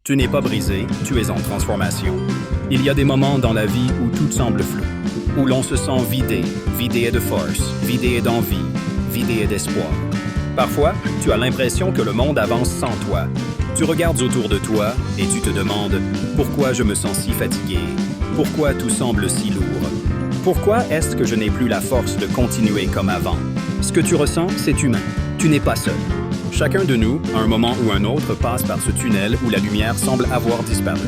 Tu n'es pas brisé, tu es en transformation. Il y a des moments dans la vie où tout semble flou, où l'on se sent vidé de force, vidé d'envie, vidé d'espoir. Parfois, tu as l'impression que le monde avance sans toi. Tu regardes autour de toi et tu te demandes « Pourquoi je me sens si fatigué? Pourquoi tout semble si lourd? Pourquoi est-ce que je n'ai plus la force de continuer comme avant ?» Ce que tu ressens, c'est humain. Tu n'es pas seul. Chacun de nous, à un moment ou un autre, passe par ce tunnel où la lumière semble avoir disparu.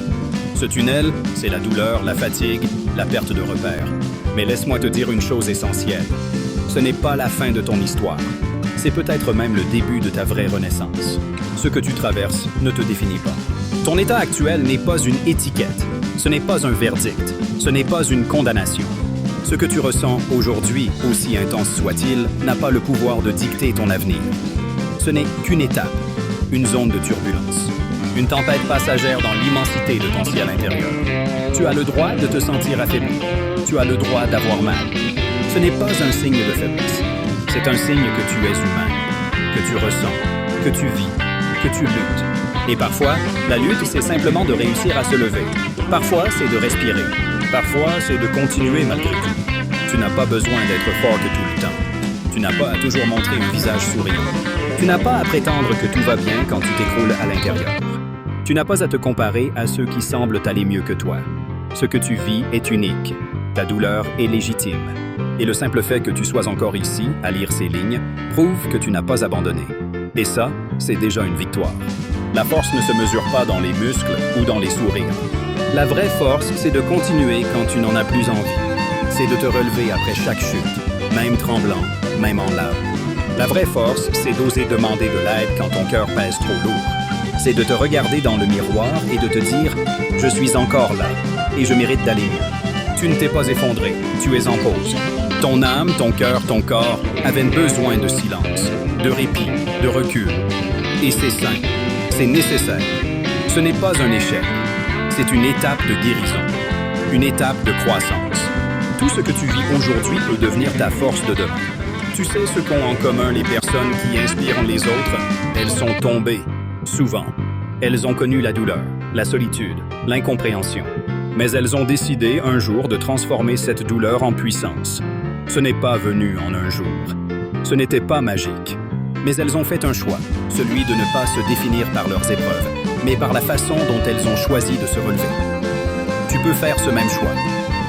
Ce tunnel, c'est la douleur, la fatigue, la perte de repères. Mais laisse-moi te dire une chose essentielle. Ce n'est pas la fin de ton histoire. C'est peut-être même le début de ta vraie renaissance. Ce que tu traverses ne te définit pas. Ton état actuel n'est pas une étiquette. Ce n'est pas un verdict. Ce n'est pas une condamnation. Ce que tu ressens aujourd'hui, aussi intense soit-il, n'a pas le pouvoir de dicter ton avenir. Ce n'est qu'une étape, une zone de turbulence, une tempête passagère dans l'immensité de ton ciel intérieur. Tu as le droit de te sentir affaibli. Tu as le droit d'avoir mal. Ce n'est pas un signe de faiblesse. C'est un signe que tu es humain, que tu ressens, que tu vis, que tu luttes. Et parfois, la lutte, c'est simplement de réussir à se lever. Parfois, c'est de respirer. Parfois, c'est de continuer malgré tout. Tu n'as pas besoin d'être fort que tout le temps. Tu n'as pas à toujours montrer un visage souriant. Tu n'as pas à prétendre que tout va bien quand tu t'écroules à l'intérieur. Tu n'as pas à te comparer à ceux qui semblent aller mieux que toi. Ce que tu vis est unique. Ta douleur est légitime. Et le simple fait que tu sois encore ici, à lire ces lignes, prouve que tu n'as pas abandonné. Et ça, c'est déjà une victoire. La force ne se mesure pas dans les muscles ou dans les sourires. La vraie force, c'est de continuer quand tu n'en as plus envie. C'est de te relever après chaque chute, même tremblant, même en larmes. La vraie force, c'est d'oser demander de l'aide quand ton cœur pèse trop lourd. C'est de te regarder dans le miroir et de te dire « Je suis encore là et je mérite d'aller mieux ». Tu ne t'es pas effondré, tu es en pause. Ton âme, ton cœur, ton corps avaient besoin de silence, de répit, de recul. Et c'est sain, c'est nécessaire. Ce n'est pas un échec, c'est une étape de guérison, une étape de croissance. Tout ce que tu vis aujourd'hui peut devenir ta force de demain. Tu sais ce qu'ont en commun les personnes qui inspirent les autres? Elles sont tombées, souvent. Elles ont connu la douleur, la solitude, l'incompréhension. Mais elles ont décidé un jour de transformer cette douleur en puissance. Ce n'est pas venu en un jour. Ce n'était pas magique. Mais elles ont fait un choix, celui de ne pas se définir par leurs épreuves, mais par la façon dont elles ont choisi de se relever. Tu peux faire ce même choix.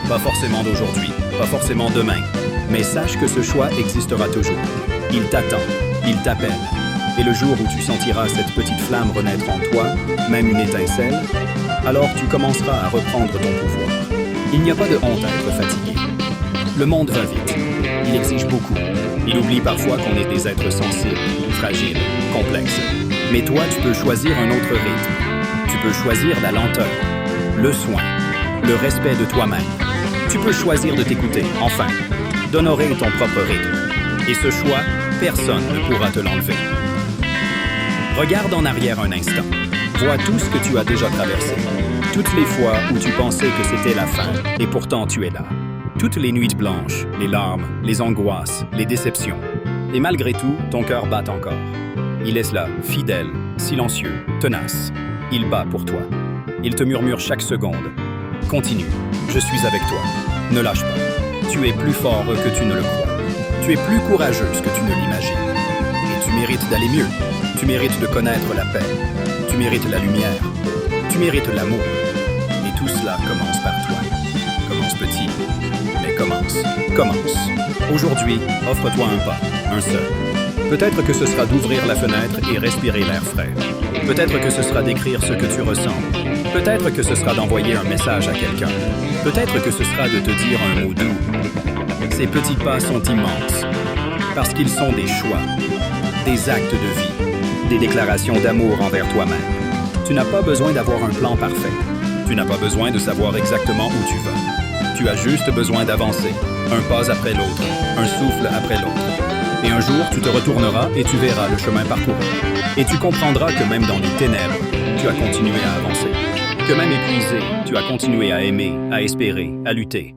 Pas forcément d'aujourd'hui, pas forcément demain. Mais sache que ce choix existera toujours. Il t'attend, il t'appelle. Et le jour où tu sentiras cette petite flamme renaître en toi, même une étincelle, alors tu commenceras à reprendre ton pouvoir. Il n'y a pas de honte à être fatigué. Le monde va vite. Il exige beaucoup. Il oublie parfois qu'on est des êtres sensibles, fragiles, complexes. Mais toi, tu peux choisir un autre rythme. Tu peux choisir la lenteur, le soin, le respect de toi-même. Tu peux choisir de t'écouter, enfin, d'honorer ton propre rythme. Et ce choix, personne ne pourra te l'enlever. Regarde en arrière un instant. Vois tout ce que tu as déjà traversé. Toutes les fois où tu pensais que c'était la fin, et pourtant tu es là. Toutes les nuits blanches, les larmes, les angoisses, les déceptions. Et malgré tout, ton cœur bat encore. Il est là, fidèle, silencieux, tenace. Il bat pour toi. Il te murmure chaque seconde. Continue, je suis avec toi. Ne lâche pas. Tu es plus fort que tu ne le crois. Tu es plus courageuse que tu ne l'imagines. Et tu mérites d'aller mieux. Tu mérites de connaître la paix. Tu mérites la lumière. Tu mérites l'amour. Et tout cela commence par toi. Commence petit, mais commence. Aujourd'hui, offre-toi un pas, un seul. Peut-être que ce sera d'ouvrir la fenêtre et respirer l'air frais. Peut-être que ce sera d'écrire ce que tu ressens. Peut-être que ce sera d'envoyer un message à quelqu'un. Peut-être que ce sera de te dire un mot doux. Ces petits pas sont immenses, parce qu'ils sont des choix, des actes de vie, des déclarations d'amour envers toi-même. Tu n'as pas besoin d'avoir un plan parfait. Tu n'as pas besoin de savoir exactement où tu vas. Tu as juste besoin d'avancer, un pas après l'autre, un souffle après l'autre. Et un jour, tu te retourneras et tu verras le chemin parcouru. Et tu comprendras que même dans les ténèbres, tu as continué à avancer. Que même épuisé, tu as continué à aimer, à espérer, à lutter.